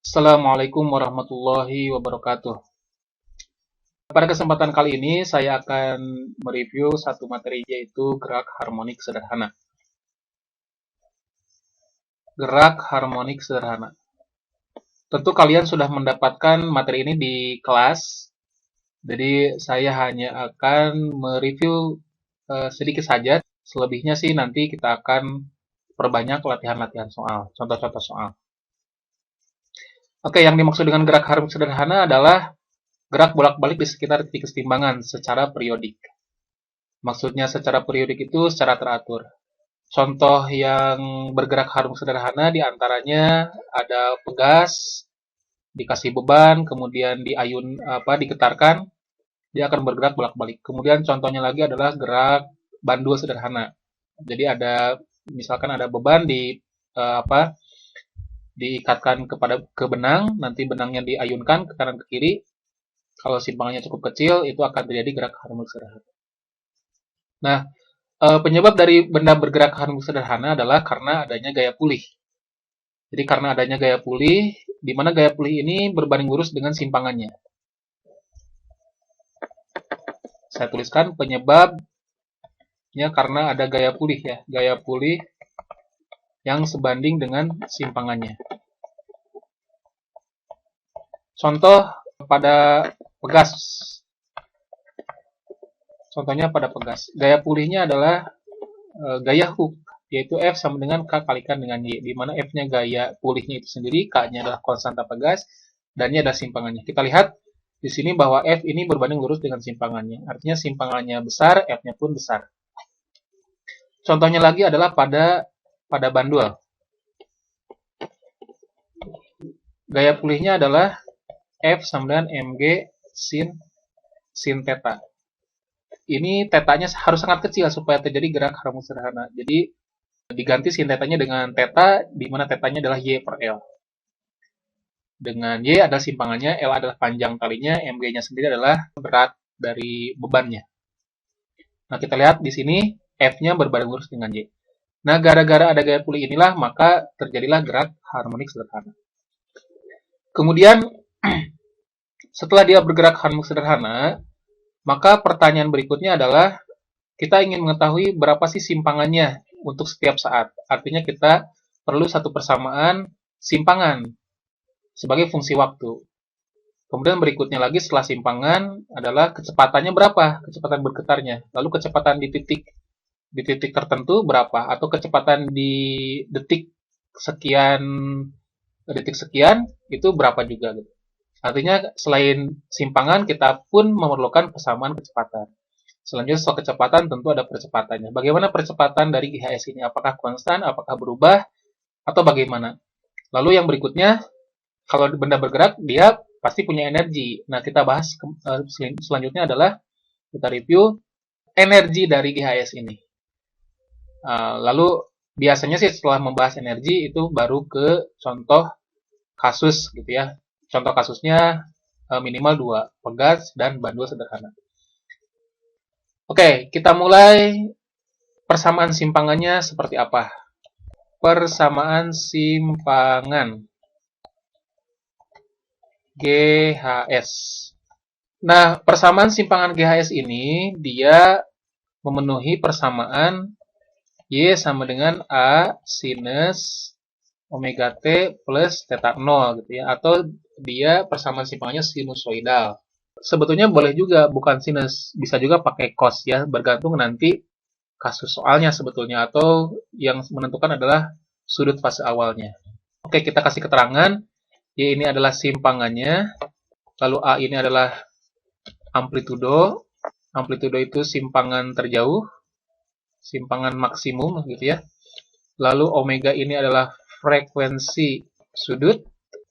Assalamualaikum warahmatullahi wabarakatuh. Pada kesempatan kali ini saya akan mereview satu materi yaitu gerak harmonik sederhana. Gerak harmonik sederhana. Tentu kalian sudah mendapatkan materi ini di kelas, jadi saya hanya akan mereview sedikit saja. Selebihnya sih nanti kita akan perbanyak latihan-latihan soal, contoh-contoh soal. Oke, yang dimaksud dengan gerak harmonik sederhana adalah gerak bolak-balik di sekitar titik kesetimbangan secara periodik. Maksudnya secara periodik itu secara teratur. Contoh yang bergerak harmonik sederhana diantaranya ada pegas, dikasih beban, kemudian digetarkan, dia akan bergerak bolak-balik. Kemudian contohnya lagi adalah gerak bandul sederhana. Jadi misalkan ada beban diikatkan ke benang, nanti benangnya diayunkan ke kanan ke kiri. Kalau simpangannya cukup kecil, itu akan terjadi gerak harmonik sederhana. Nah, penyebab dari benda bergerak harmonik sederhana adalah karena adanya gaya pulih. Jadi karena adanya gaya pulih, di mana gaya pulih ini berbanding lurus dengan simpangannya. Saya tuliskan penyebabnya karena ada gaya pulih ya, gaya pulih yang sebanding dengan simpangannya. Contoh pada pegas. Contohnya pada pegas. Gaya pulihnya adalah gaya Hooke, yaitu F sama dengan K kalikan dengan Y, di mana F-nya gaya pulihnya itu sendiri, K-nya adalah konstanta pegas, dan Y adalah simpangannya. Kita lihat di sini bahwa F ini berbanding lurus dengan simpangannya. Artinya simpangannya besar, F-nya pun besar. Contohnya lagi adalah pada bandul. Gaya pulihnya adalah F sama dengan mg sin theta. Ini tetanya harus sangat kecil supaya terjadi gerak harmonik sederhana. Jadi diganti sin tetanya dengan theta, di mana tetanya adalah Y per L. Dengan Y adalah simpangannya, L adalah panjang talinya, mg-nya sendiri adalah berat dari bebannya. Nah, kita lihat di sini F-nya berbanding lurus dengan Y. Nah, gara-gara ada gaya pulih inilah, maka terjadilah gerak harmonik sederhana. Kemudian, setelah dia bergerak harmonik sederhana, maka pertanyaan berikutnya adalah, kita ingin mengetahui berapa sih simpangannya untuk setiap saat. Artinya kita perlu satu persamaan simpangan sebagai fungsi waktu. Kemudian berikutnya lagi setelah simpangan adalah kecepatannya berapa, kecepatan bergetarnya. Lalu kecepatan di titik tertentu berapa, atau kecepatan di detik sekian itu berapa juga gitu. Artinya selain simpangan kita pun memerlukan persamaan kecepatan. Selanjutnya soal kecepatan tentu ada percepatannya. Bagaimana percepatan dari GHS ini? Apakah konstan, apakah berubah, atau bagaimana? Lalu yang berikutnya, kalau benda bergerak, dia pasti punya energi. Nah, kita bahas selanjutnya adalah kita review energi dari GHS ini. Lalu biasanya sih setelah membahas energi itu baru ke contoh kasus gitu ya. Contoh kasusnya minimal 2, pegas dan bandul sederhana. Oke, kita mulai persamaan simpangannya seperti apa. Persamaan simpangan GHS. Nah, persamaan simpangan GHS ini dia memenuhi persamaan Y sama dengan A sinus omega T plus theta 0 gitu ya. Atau dia persamaan simpangannya sinusoidal. Sebetulnya boleh juga bukan sinus, bisa juga pakai cos ya, bergantung nanti kasus soalnya sebetulnya, atau yang menentukan adalah sudut fase awalnya. Oke, kita kasih keterangan. Y ini adalah simpangannya, lalu A ini adalah amplitudo. Amplitudo itu simpangan terjauh, simpangan maksimum gitu ya. Lalu omega ini adalah frekuensi sudut,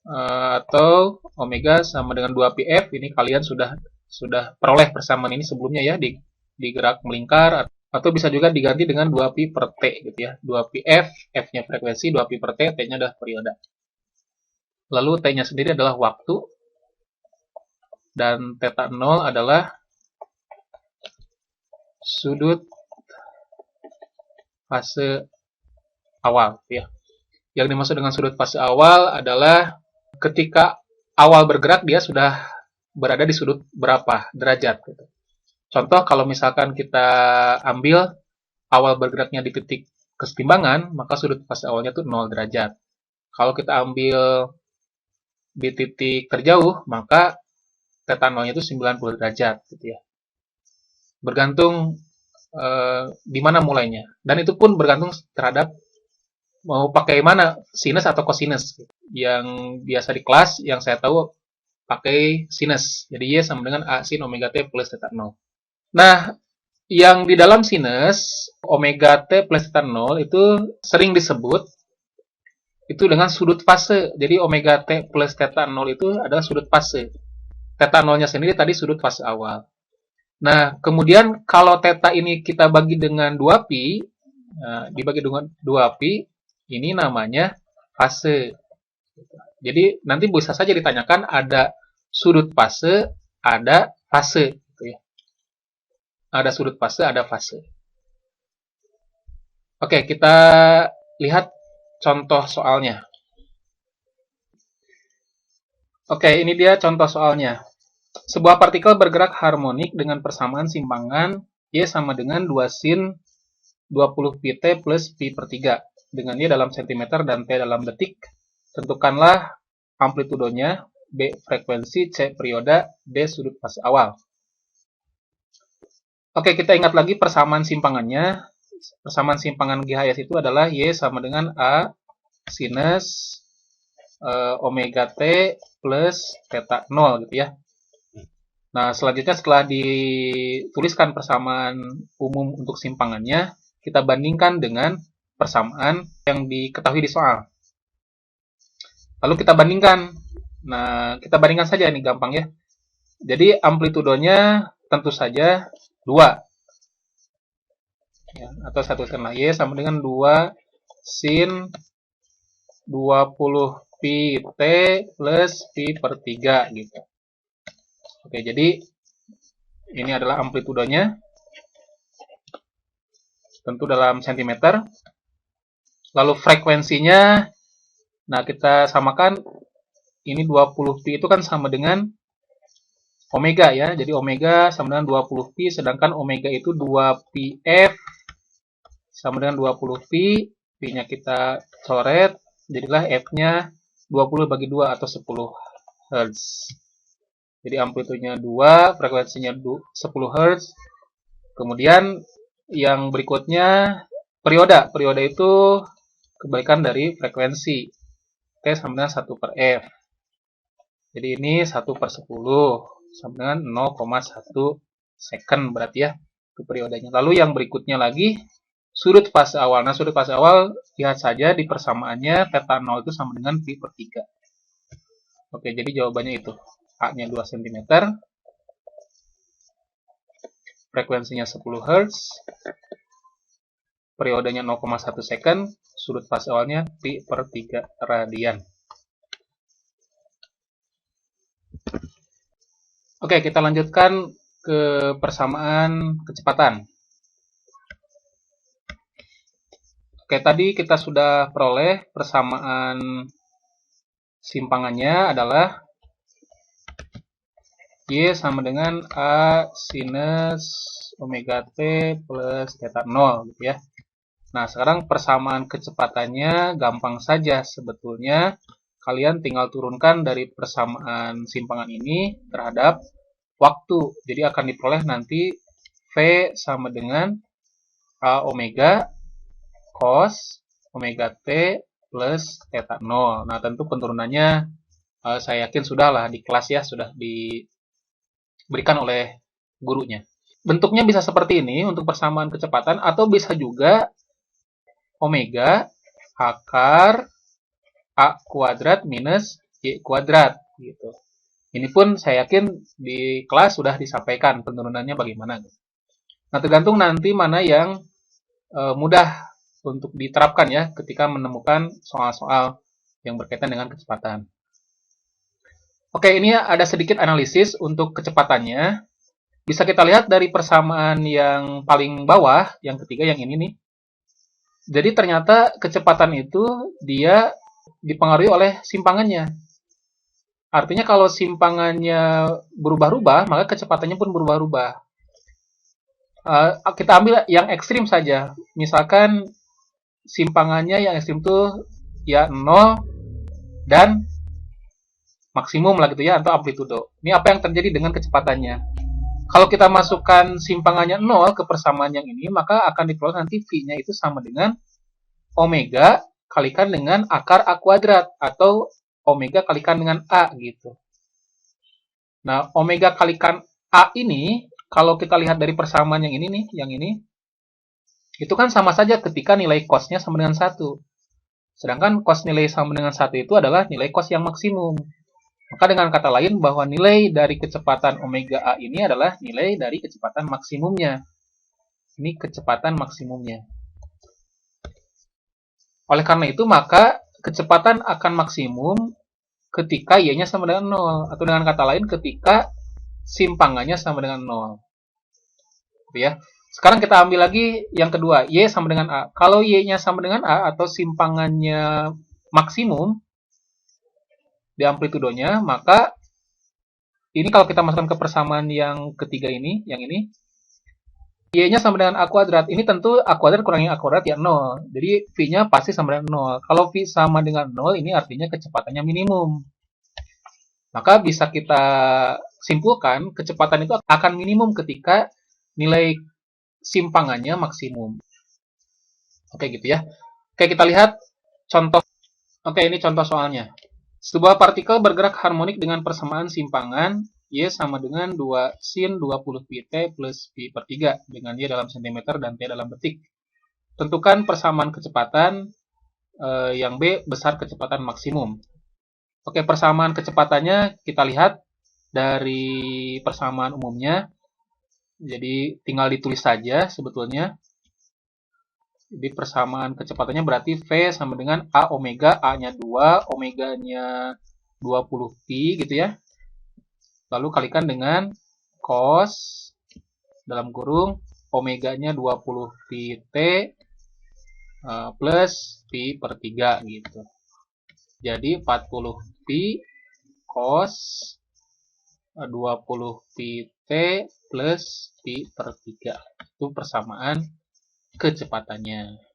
atau omega sama dengan 2πf. Ini kalian sudah peroleh persamaan ini sebelumnya ya di gerak melingkar, atau bisa juga diganti dengan 2π per T gitu ya. 2πf, F-nya frekuensi, 2π per T, T-nya adalah periode. Lalu T-nya sendiri adalah waktu, dan theta 0 adalah sudut fase awal ya. Yang dimaksud dengan sudut fase awal adalah ketika awal bergerak dia sudah berada di sudut berapa derajat gitu. Contoh kalau misalkan kita ambil awal bergeraknya di titik kesetimbangan, maka sudut fase awalnya itu 0 derajat. Kalau kita ambil di titik terjauh, maka theta 0-nya itu 90 derajat gitu ya. Bergantung di mana mulainya. Dan itu pun bergantung terhadap mau pakai mana, sinus atau kosinus. Yang biasa di kelas, yang saya tahu pakai sinus. Jadi Y sama dengan A sin omega T plus theta 0. Nah, yang di dalam sinus, omega T plus theta 0 itu sering disebut itu dengan sudut fase. Jadi omega T plus theta 0 itu adalah sudut fase. Theta 0-nya sendiri tadi sudut fase awal. Nah, kemudian kalau theta ini kita bagi dengan 2pi, dibagi dengan 2pi, ini namanya fase. Jadi nanti bisa saja ditanyakan ada sudut fase, ada fase. Gitu ya. Ada sudut fase, ada fase. Oke, kita lihat contoh soalnya. Oke, ini dia contoh soalnya. Sebuah partikel bergerak harmonik dengan persamaan simpangan Y sama dengan 2 sin 20 pi T plus pi per 3. Dengan Y dalam cm dan T dalam detik. Tentukanlah amplitudonya, B frekuensi, C perioda, D sudut fase awal. Oke, kita ingat lagi persamaan simpangannya. Persamaan simpangan GHS itu adalah Y sama dengan A sinus omega T plus theta 0 gitu ya. Nah, selanjutnya setelah dituliskan persamaan umum untuk simpangannya, kita bandingkan dengan persamaan yang diketahui di soal. Lalu kita bandingkan. Nah, kita bandingkan saja, ini gampang ya. Jadi, amplitudonya tentu saja 2. Ya, atau satu setengah Y sama dengan 2 sin 20 pi T plus pi per 3 gitu. Oke, jadi ini adalah amplitudonya. Tentu dalam cm. Lalu frekuensinya, nah kita samakan, ini 20 pi itu kan sama dengan omega ya. Jadi omega sama dengan 20 pi, sedangkan omega itu 2 pi F sama dengan 20 pi. Pi-nya kita coret, jadilah F-nya 20 bagi 2 atau 10 Hz. Jadi amplitudenya 2, frekuensinya 10 Hz. Kemudian yang berikutnya perioda. Perioda itu kebalikan dari frekuensi. T sama dengan 1 per F. Jadi ini 1 per 10 sama dengan 0,1 second berarti ya. Itu periodanya. Lalu yang berikutnya lagi sudut fase awal. Nah, sudut fase awal lihat saja di persamaannya theta 0 itu sama dengan pi per 3. Oke, jadi jawabannya itu. A-nya 2 cm, frekuensinya 10 Hz, periodenya 0,1 second, sudut fase awalnya pi per 3 radian. Oke, kita lanjutkan ke persamaan kecepatan. Oke, tadi kita sudah peroleh persamaan simpangannya adalah Y sama dengan A sinus omega T plus theta 0 gitu ya. Nah, sekarang persamaan kecepatannya gampang saja sebetulnya. Kalian tinggal turunkan dari persamaan simpangan ini terhadap waktu. Jadi akan diperoleh nanti V sama dengan A omega cos omega T plus theta 0. Nah, tentu penurunannya saya yakin sudah lah di kelas ya, sudah diberikan oleh gurunya. Bentuknya bisa seperti ini untuk persamaan kecepatan, atau bisa juga omega akar A kuadrat minus Y kuadrat gitu. Ini pun saya yakin di kelas sudah disampaikan penurunannya bagaimana. Nah, tergantung nanti mana yang mudah untuk diterapkan ya ketika menemukan soal-soal yang berkaitan dengan kecepatan. Oke, ini ada sedikit analisis untuk kecepatannya. Bisa kita lihat dari persamaan yang paling bawah, yang ketiga yang ini nih. Jadi ternyata kecepatan itu dia dipengaruhi oleh simpangannya. Artinya kalau simpangannya berubah-ubah, maka kecepatannya pun berubah-ubah. Kita ambil yang ekstrim saja. Misalkan simpangannya yang ekstrim itu ya 0 dan maksimum lah gitu ya, atau amplitudo. Ini apa yang terjadi dengan kecepatannya. Kalau kita masukkan simpangannya 0 ke persamaan yang ini, maka akan dikeluarkan nanti V-nya itu sama dengan omega kalikan dengan akar A kuadrat, atau omega kalikan dengan A gitu. Nah, omega kalikan A ini, kalau kita lihat dari persamaan yang ini nih, yang ini, itu kan sama saja ketika nilai cos-nya sama dengan 1. Sedangkan cos nilai sama dengan 1 itu adalah nilai cos yang maksimum. Maka dengan kata lain bahwa nilai dari kecepatan omega A ini adalah nilai dari kecepatan maksimumnya. Ini kecepatan maksimumnya. Oleh karena itu, maka kecepatan akan maksimum ketika Y-nya sama dengan 0. Atau dengan kata lain, ketika simpangannya sama dengan 0. Gitu ya. Sekarang kita ambil lagi yang kedua, Y sama dengan A. Kalau Y-nya sama dengan A atau simpangannya maksimum di amplitudonya, maka ini kalau kita masukkan ke persamaan yang ketiga ini, yang ini, Y-nya sama dengan A kuadrat. Ini tentu A kuadrat kurangi A kuadrat ya 0. Jadi V-nya pasti sama dengan 0. Kalau V sama dengan 0, ini artinya kecepatannya minimum. Maka bisa kita simpulkan, kecepatan itu akan minimum ketika nilai simpangannya maksimum. Oke gitu ya. Oke, kita lihat contoh. Oke, ini contoh soalnya. Sebuah partikel bergerak harmonik dengan persamaan simpangan Y sama dengan 2 sin 20 pt plus pi per 3 dengan Y dalam cm dan T dalam detik. Tentukan persamaan kecepatan yang B besar kecepatan maksimum. Oke, persamaan kecepatannya kita lihat dari persamaan umumnya. Jadi tinggal ditulis saja sebetulnya. Jadi persamaan kecepatannya berarti V sama dengan A omega, A-nya 2, omeganya 20 pi gitu ya. Lalu kalikan dengan cos dalam kurung omeganya 20 pi T plus pi per 3 gitu. Jadi 40 pi cos 20 pi T plus pi per 3. Itu persamaan kecepatannya.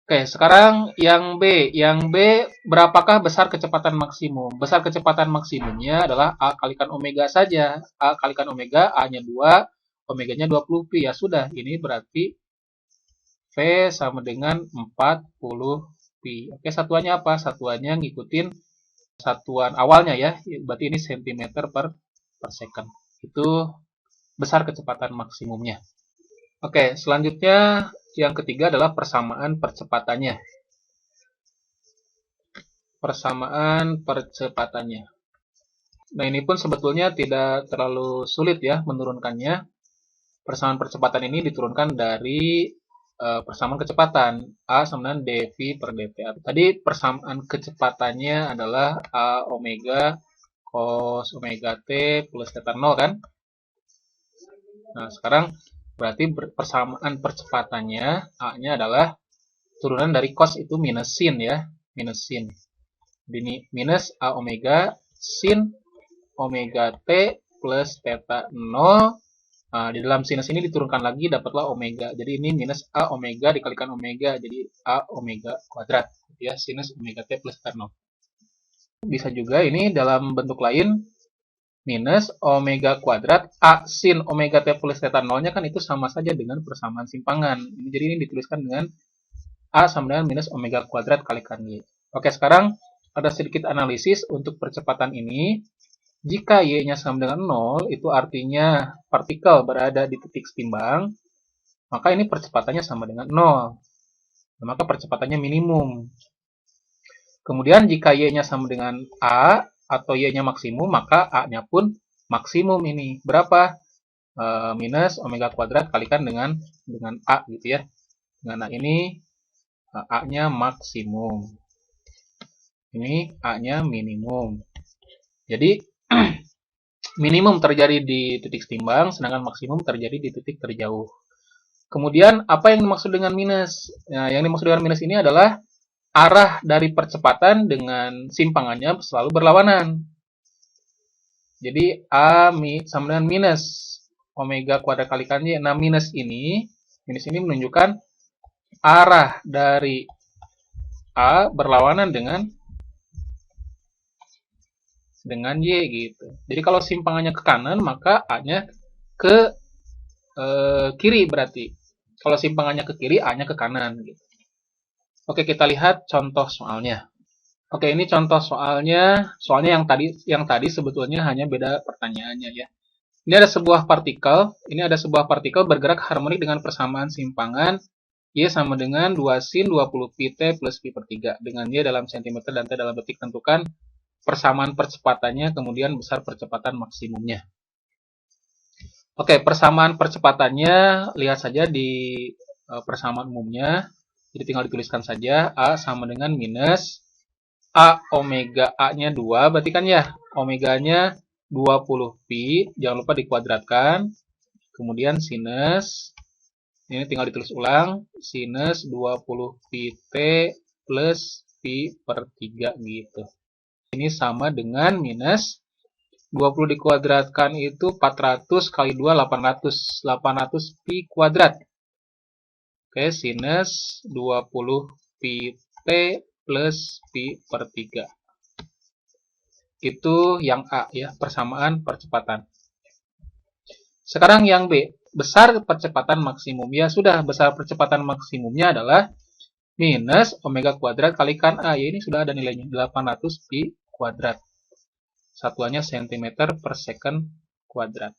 Oke, sekarang yang B. Yang B, berapakah besar kecepatan maksimum? Besar kecepatan maksimumnya adalah A kalikan omega saja. A kalikan omega, A-nya 2, omeganya 20 pi. Ya sudah, ini berarti V sama dengan 40 pi. Oke, satuannya apa? Satuannya ngikutin satuan awalnya ya. Berarti ini cm per second. Itu besar kecepatan maksimumnya. Oke, selanjutnya yang ketiga adalah persamaan percepatannya. Persamaan percepatannya. Nah, ini pun sebetulnya tidak terlalu sulit ya menurunkannya. Persamaan percepatan ini diturunkan dari persamaan kecepatan A sama dengan dv per dt. Tadi persamaan kecepatannya adalah A omega cos omega t plus theta 0 kan? Nah, sekarang berarti persamaan percepatannya A-nya adalah turunan dari cos itu minus sin ya, minus sin. Ini minus A omega sin omega t plus theta 0. Nah, di dalam sinus ini diturunkan lagi dapatlah omega. Jadi ini minus A omega dikalikan omega jadi A omega kuadrat ya, sinus omega t plus theta 0. Bisa juga ini dalam bentuk lain minus omega kuadrat A sin omega T plus theta 0-nya kan itu sama saja dengan persamaan simpangan. Jadi ini dituliskan dengan A sama dengan minus omega kuadrat kalikan Y. Oke, sekarang ada sedikit analisis untuk percepatan ini. Jika Y-nya sama dengan 0, itu artinya partikel berada di titik setimbang, maka ini percepatannya sama dengan 0. Maka percepatannya minimum. Kemudian jika Y-nya sama dengan A, atau Y-nya maksimum, maka A-nya pun maksimum ini. Berapa? Minus omega kuadrat kalikan dengan A gitu ya. Dengan A ini, A-nya maksimum. Ini A-nya minimum. Jadi, minimum terjadi di titik setimbang, sedangkan maksimum terjadi di titik terjauh. Kemudian, apa yang dimaksud dengan minus? Nah, yang dimaksud dengan minus ini adalah arah dari percepatan dengan simpangannya selalu berlawanan. Jadi A sama dengan minus omega kuadrat kalikan Y. Nah, minus ini menunjukkan arah dari A berlawanan dengan Y gitu. Jadi kalau simpangannya ke kanan, maka A-nya ke kiri berarti. Kalau simpangannya ke kiri, A-nya ke kanan gitu. Oke, kita lihat contoh soalnya. Oke, ini contoh soalnya. Soalnya yang tadi sebetulnya hanya beda pertanyaannya ya. Ini ada sebuah partikel bergerak harmonik dengan persamaan simpangan Y sama dengan 2 sin 20 pi T plus pi per 3. Dengan Y dalam cm dan T dalam detik, tentukan persamaan percepatannya, kemudian besar percepatan maksimumnya. Oke, persamaan percepatannya lihat saja di persamaan umumnya. Jadi tinggal dituliskan saja A sama dengan minus A omega A-nya 2, berarti kan ya, omeganya 20 pi, jangan lupa dikuadratkan. Kemudian sinus, ini tinggal ditulis ulang, sinus 20 pi T plus pi per 3 gitu. Ini sama dengan minus 20 dikuadratkan itu 400 kali 2, 800. 800 pi kuadrat. Oke, sinus 20 pi T plus pi per 3. Itu yang A ya, persamaan percepatan. Sekarang yang B, besar percepatan maksimum. Ya sudah, besar percepatan maksimumnya adalah minus omega kuadrat kalikan A. Ya, ini sudah ada nilainya, 800 pi kuadrat. Satuannya cm per second kuadrat.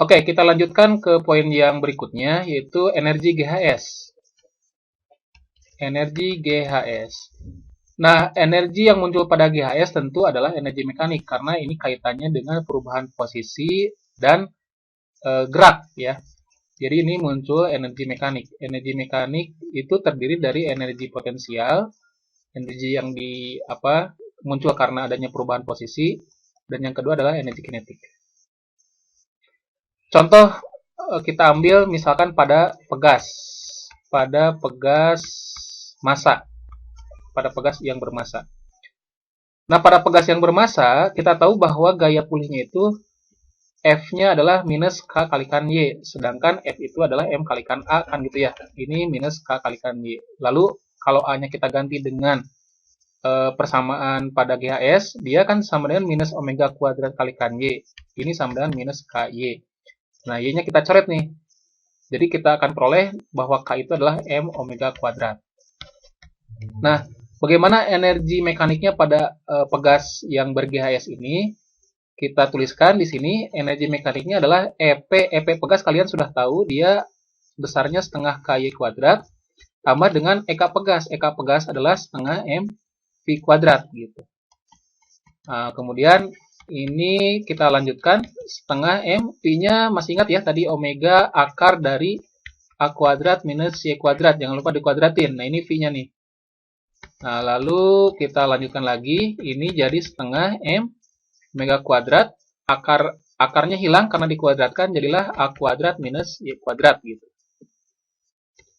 Oke, kita lanjutkan ke poin yang berikutnya, yaitu energi GHS. Energi GHS. Nah, energi yang muncul pada GHS tentu adalah energi mekanik, karena ini kaitannya dengan perubahan posisi dan gerak ya. Jadi ini muncul energi mekanik. Energi mekanik itu terdiri dari energi potensial, energi yang muncul karena adanya perubahan posisi, dan yang kedua adalah energi kinetik. Contoh kita ambil misalkan pada pegas massa, pada pegas yang bermassa. Nah, pada pegas yang bermassa, kita tahu bahwa gaya pulihnya itu F-nya adalah minus K kalikan Y, sedangkan F itu adalah M kalikan A, kan gitu ya. Ini minus K kalikan Y. Lalu, kalau A-nya kita ganti dengan persamaan pada GHS, dia kan sama dengan minus omega kuadrat kalikan Y. Ini sama dengan minus KY. Nah, Y-nya kita coret nih. Jadi, kita akan peroleh bahwa K itu adalah M omega kuadrat. Nah, bagaimana energi mekaniknya pada pegas yang ber-GHS ini? Kita tuliskan di sini, energi mekaniknya adalah EP. EP pegas kalian sudah tahu, dia besarnya setengah KY kuadrat, tambah dengan EK pegas. EK pegas adalah setengah M V kuadrat. Gitu. Nah, kemudian ini kita lanjutkan, setengah M, V-nya masih ingat ya, tadi omega akar dari A kuadrat minus Y kuadrat. Jangan lupa dikuadratin. Nah, ini V-nya nih. Nah, lalu kita lanjutkan lagi, ini jadi setengah M omega kuadrat, akarnya hilang karena dikuadratkan, jadilah A kuadrat minus Y kuadrat gitu.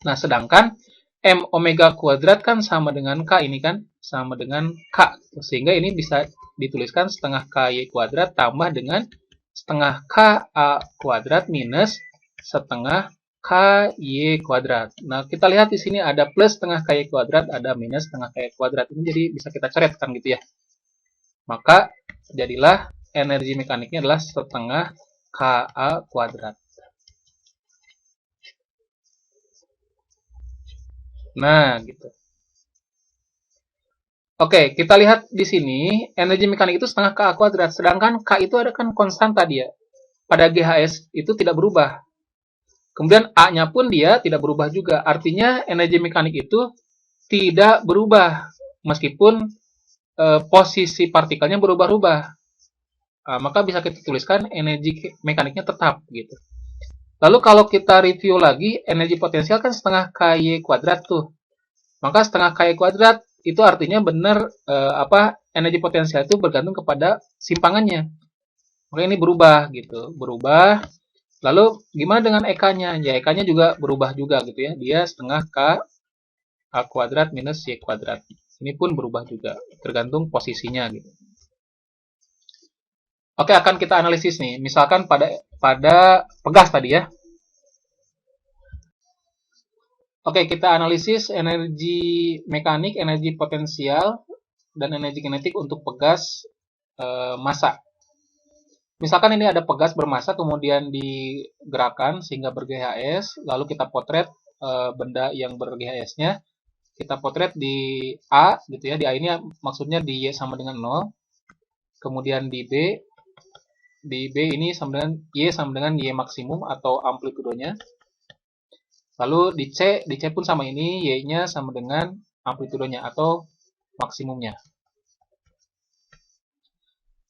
Nah, sedangkan M omega kuadrat kan sama dengan K ini kan, sama dengan K, sehingga ini bisa dituliskan setengah KY kuadrat tambah dengan setengah KA kuadrat minus setengah KY kuadrat. Nah, kita lihat di sini ada plus setengah KY kuadrat, ada minus setengah KY kuadrat. Ini jadi bisa kita coretkan gitu ya. Maka, jadilah energi mekaniknya adalah setengah KA kuadrat. Nah, gitu. Oke, kita lihat di sini, energi mekanik itu setengah KA kuadrat. Sedangkan K itu ada kan konstan tadi ya. Pada GHS itu tidak berubah. Kemudian A-nya pun dia tidak berubah juga. Artinya energi mekanik itu tidak berubah. Meskipun posisi partikelnya berubah-ubah. Maka bisa kita tuliskan energi mekaniknya tetap. Gitu. Lalu kalau kita review lagi, energi potensial kan setengah KY kuadrat tuh. Maka setengah KY kuadrat itu artinya benar energi potensial itu bergantung kepada simpangannya. Maka ini berubah gitu. Berubah. Lalu gimana dengan EK-nya? Ya EK-nya juga berubah juga gitu ya. Dia setengah K A kuadrat minus Y kuadrat. Ini pun berubah juga, tergantung posisinya gitu. Oke, akan kita analisis nih. Misalkan pada pegas tadi ya. Oke, kita analisis energi mekanik, energi potensial, dan energi kinetik untuk pegas massa. Misalkan ini ada pegas bermassa kemudian digerakkan sehingga ber-GHS, lalu kita potret benda yang ber-GHS-nya, kita potret di A gitu ya. Di A ini maksudnya di Y sama dengan 0. Kemudian di B ini sama dengan Y maksimum atau amplitudonya. Lalu di C pun sama ini, Y-nya sama dengan amplitudonya atau maksimumnya.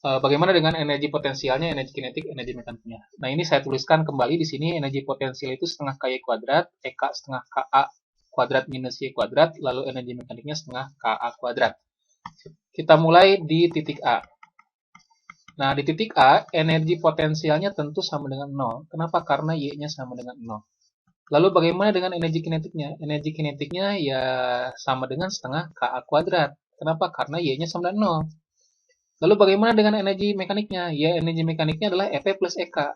Bagaimana dengan energi potensialnya, energi kinetik, energi mekaniknya? Nah, ini saya tuliskan kembali di sini, energi potensial itu setengah KY kuadrat, EK setengah KA kuadrat minus Y kuadrat, lalu energi mekaniknya setengah KA kuadrat. Kita mulai di titik A. Nah, di titik A, energi potensialnya tentu sama dengan 0. Kenapa? Karena Y-nya sama dengan 0. Lalu bagaimana dengan energi kinetiknya? Energi kinetiknya ya sama dengan setengah KA kuadrat. Kenapa? Karena Y-nya sama dengan 0. Lalu bagaimana dengan energi mekaniknya? Ya, energi mekaniknya adalah EP plus EK.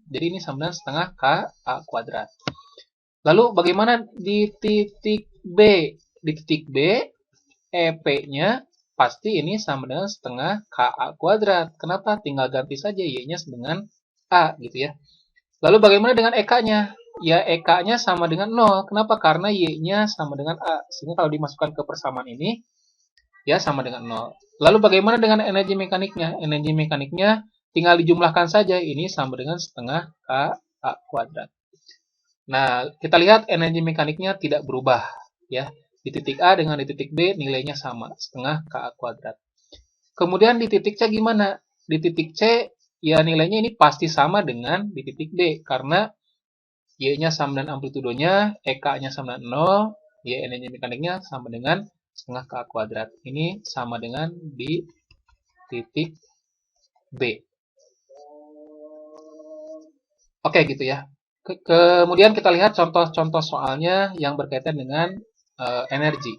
Jadi ini sama dengan setengah KA kuadrat. Lalu bagaimana di titik B? Di titik B, EP-nya pasti ini sama dengan setengah KA kuadrat. Kenapa? Tinggal ganti saja Y-nya dengan A gitu ya. Lalu bagaimana dengan EK-nya? Ya, EK-nya sama dengan 0. Kenapa? Karena Y-nya sama dengan A. Sehingga kalau dimasukkan ke persamaan ini, ya sama dengan 0. Lalu bagaimana dengan energi mekaniknya? Energi mekaniknya tinggal dijumlahkan saja. Ini sama dengan setengah KA kuadrat. Nah, kita lihat energi mekaniknya tidak berubah. Ya, di titik A dengan di titik B nilainya sama, setengah KA kuadrat. Kemudian di titik C gimana? Di titik C, ya nilainya ini pasti sama dengan di titik D. Karena Y-nya sama dengan amplitudonya, EK-nya sama dengan 0, Y energi mekaniknya sama dengan setengah KA kuadrat. Ini sama dengan di titik B. Oke, gitu ya. Kemudian kita lihat contoh-contoh soalnya yang berkaitan dengan energi.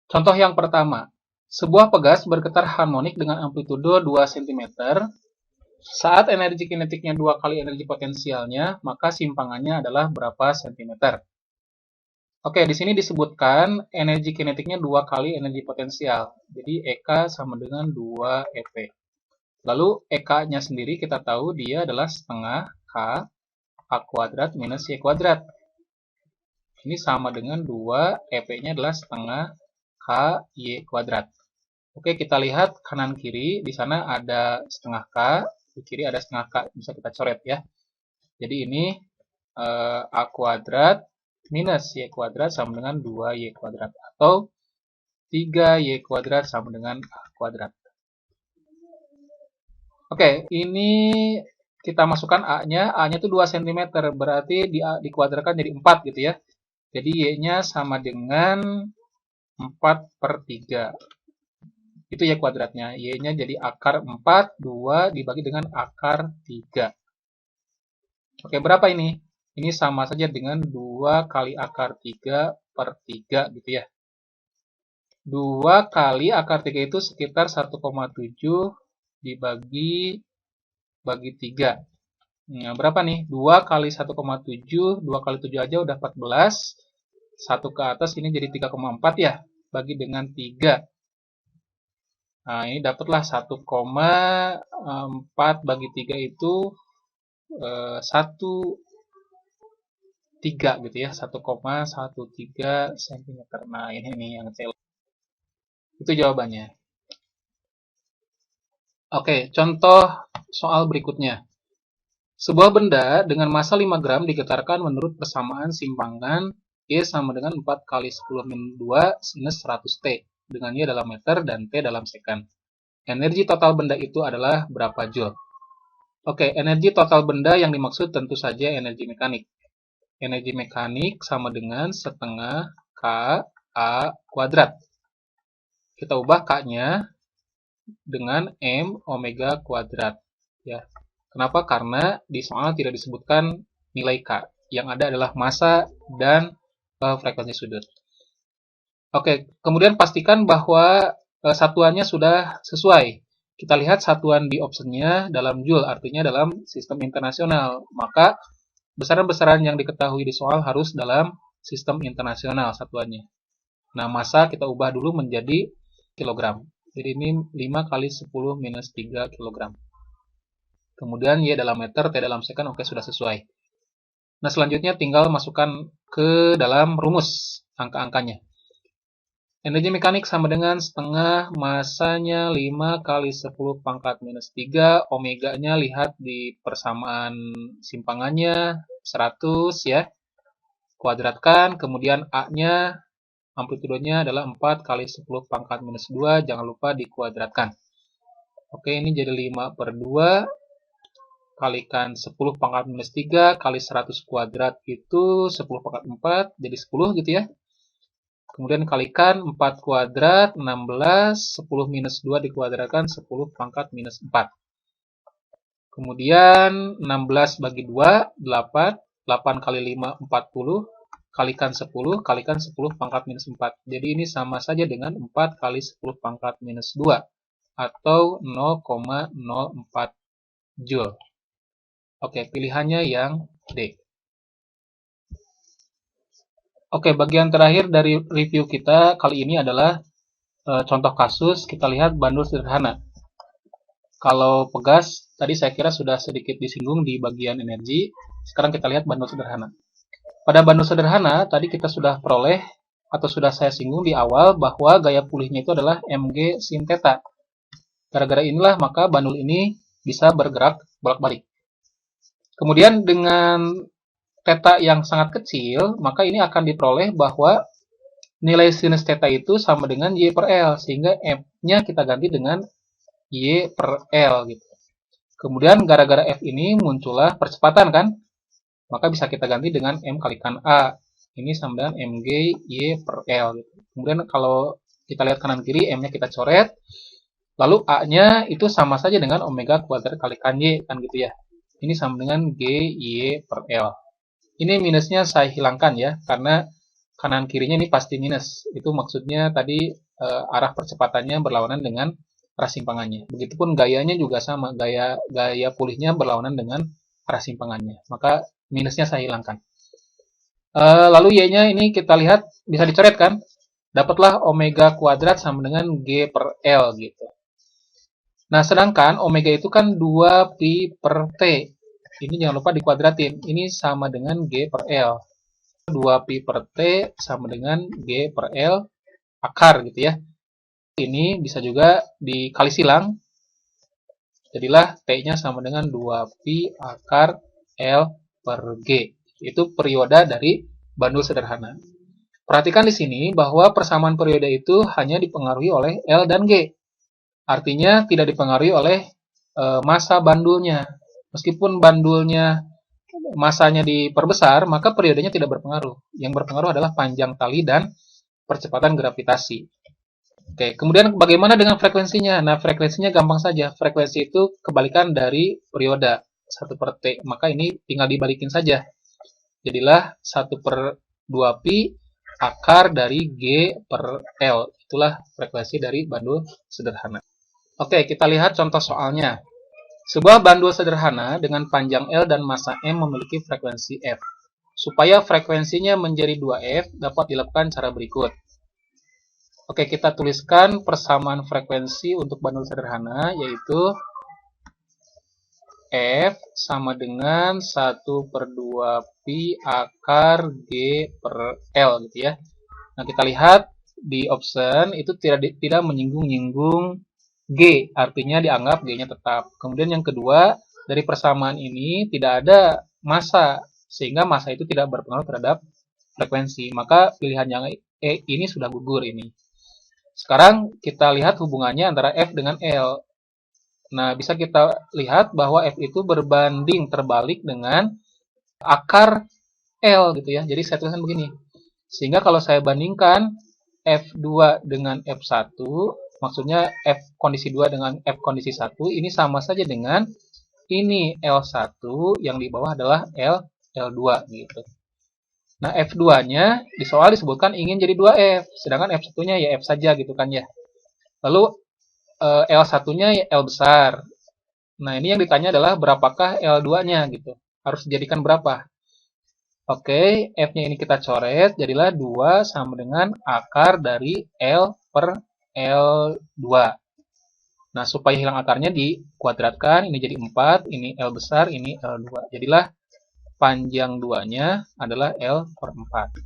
Contoh yang pertama, sebuah pegas bergetar harmonik dengan amplitudo 2 cm. Saat energi kinetiknya 2 kali energi potensialnya, maka simpangannya adalah berapa sentimeter? Oke, di sini disebutkan energi kinetiknya 2 kali energi potensial. Jadi EK sama dengan 2 EP. Lalu EK-nya sendiri kita tahu dia adalah setengah K A kuadrat minus Y kuadrat. Ini sama dengan 2, EP-nya adalah setengah K Y kuadrat. Oke, kita lihat kanan kiri, di sana ada setengah K, di kiri ada setengah K, bisa kita coret ya. Jadi ini A kuadrat minus Y kuadrat sama dengan 2Y kuadrat. Atau 3Y kuadrat sama dengan A kuadrat. Oke, ini kita masukkan A-nya itu 2 cm, berarti dikuadratkan jadi 4 gitu ya. Jadi Y-nya sama dengan 4/3. Itu Y kuadratnya. Y-nya jadi akar 4, 2 dibagi dengan akar 3. Oke, berapa ini? Ini sama saja dengan 2 kali akar 3/3 gitu ya. 2 kali akar 3 itu sekitar 1,7 dibagi 3. Nah, berapa nih? 2 kali 1,7, 2 kali 7 aja udah 14. 1 ke atas ini jadi 3,4 ya. Bagi dengan 3. Nah, ini dapatlah 1,4 bagi 3 itu 1,3 gitu ya. 1,13 cm. Nah, ini yang C. Itu jawabannya. Oke, contoh soal berikutnya. Sebuah benda dengan massa 5 gram digetarkan menurut persamaan simpangan Y sama dengan 4 kali 10 - 2 sinus 100 T, dengan Y dalam meter dan T dalam second. Energi total benda itu adalah berapa joule? Oke, energi total benda yang dimaksud tentu saja energi mekanik. Energi mekanik sama dengan setengah K A kuadrat. Kita ubah K-nya dengan M omega kuadrat. Ya. Kenapa? Karena di soal tidak disebutkan nilai K. Yang ada adalah massa dan frekuensi sudut. Oke, kemudian pastikan bahwa satuannya sudah sesuai. Kita lihat satuan di optionnya dalam joule, artinya dalam sistem internasional. Maka besaran-besaran yang diketahui di soal harus dalam sistem internasional satuannya. Nah, massa kita ubah dulu menjadi kilogram. Jadi ini 5 kali 10 minus 3 kilogram. Kemudian Y dalam meter, T dalam second, oke sudah sesuai. Nah, selanjutnya tinggal masukkan ke dalam rumus angka-angkanya. Energi mekanik sama dengan setengah massanya 5 kali 10 pangkat minus 3. Omeganya lihat di persamaan simpangannya 100 ya. Kuadratkan, kemudian A-nya amplitudenya adalah 4 kali 10 pangkat minus 2. Jangan lupa dikuadratkan. Oke, ini jadi 5 per 2. Kalikan 10 pangkat minus 3 kali 100 kuadrat itu 10 pangkat 4. Jadi 10 gitu ya. Kemudian kalikan 4 kuadrat, 16, 10 minus 2 dikuadratkan, 10 pangkat minus 4. Kemudian 16 bagi 2, 8, 8 kali 5, 40, kalikan 10, kalikan 10 pangkat minus 4. Jadi ini sama saja dengan 4 kali 10 pangkat minus 2, atau 0,04 Joule. Oke, pilihannya yang D. Oke, bagian terakhir dari review kita kali ini adalah contoh kasus. Kita lihat bandul sederhana. Kalau pegas, tadi saya kira sudah sedikit disinggung di bagian energi. Sekarang kita lihat bandul sederhana. Pada bandul sederhana, tadi kita sudah peroleh, atau sudah saya singgung di awal, bahwa gaya pulihnya itu adalah mg sin theta. Gara-gara inilah, maka bandul ini bisa bergerak bolak-balik. Kemudian dengan theta yang sangat kecil, maka ini akan diperoleh bahwa nilai sinus theta itu sama dengan Y per L, sehingga F-nya kita ganti dengan Y per L gitu. Kemudian gara-gara F ini muncullah percepatan kan, maka bisa kita ganti dengan M kalikan A. Ini sama dengan mg Y per L gitu. Kemudian kalau kita lihat kanan kiri, M-nya kita coret, lalu A-nya itu sama saja dengan omega kuadrat kalikan Y kan gitu ya. Ini sama dengan G Y per L. Ini minusnya saya hilangkan ya, karena kanan kirinya ini pasti minus. Itu maksudnya tadi arah percepatannya berlawanan dengan arah simpangannya. Begitupun gayanya juga sama, gaya pulihnya berlawanan dengan arah simpangannya. Maka minusnya saya hilangkan. Lalu Y-nya ini kita lihat bisa dicoret kan? Dapatlah omega kuadrat sama dengan G per L gitu. Nah, sedangkan omega itu kan 2 pi per T. Ini jangan lupa dikuadratin. Ini sama dengan G per L. 2 pi per T sama dengan G per L akar gitu ya. Ini bisa juga dikali silang. Jadilah T-nya sama dengan 2 pi akar L per G. Itu perioda dari bandul sederhana. Perhatikan di sini bahwa persamaan periode itu hanya dipengaruhi oleh L dan G. Artinya tidak dipengaruhi oleh massa bandulnya. Meskipun bandulnya masanya diperbesar, maka periodenya tidak berpengaruh. Yang berpengaruh adalah panjang tali dan percepatan gravitasi. Oke, kemudian bagaimana dengan frekuensinya? Nah, frekuensinya gampang saja. Frekuensi itu kebalikan dari perioda 1 per T. Maka ini tinggal dibalikin saja. Jadilah 1 per 2 pi akar dari G per L. Itulah frekuensi dari bandul sederhana. Oke, kita lihat contoh soalnya. Sebuah bandul sederhana dengan panjang L dan massa M memiliki frekuensi F. Supaya frekuensinya menjadi 2F, dapat dilakukan cara berikut. Oke, kita tuliskan persamaan frekuensi untuk bandul sederhana, yaitu F sama dengan 1 per 2 pi akar G per L gitu ya. Nah, kita lihat di option itu tidak menyinggung-nyinggung G, artinya dianggap G-nya tetap. Kemudian yang kedua, dari persamaan ini tidak ada massa, sehingga massa itu tidak berpengaruh terhadap frekuensi. Maka pilihan yang E ini sudah gugur ini. Sekarang kita lihat hubungannya antara F dengan L. Nah, bisa kita lihat bahwa F itu berbanding terbalik dengan akar L gitu ya. Jadi saya tuliskan begini. Sehingga kalau saya bandingkan F2 dengan F1, maksudnya F kondisi 2 dengan F kondisi 1, ini sama saja dengan ini L1, yang di bawah adalah L2 gitu. Nah, F2-nya di soal disebutkan ingin jadi 2F, sedangkan F1-nya ya F saja gitu kan ya. Lalu L1-nya ya L besar. Nah, ini yang ditanya adalah berapakah L2-nya gitu. Harus dijadikan berapa? Oke, F-nya ini kita coret, jadilah 2 sama dengan akar dari L per L2. Nah, supaya hilang akarnya dikuadratkan, ini jadi 4, ini L besar, ini L2. Jadilah panjang 2-nya adalah L per 4.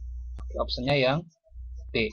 Opsinya yang D.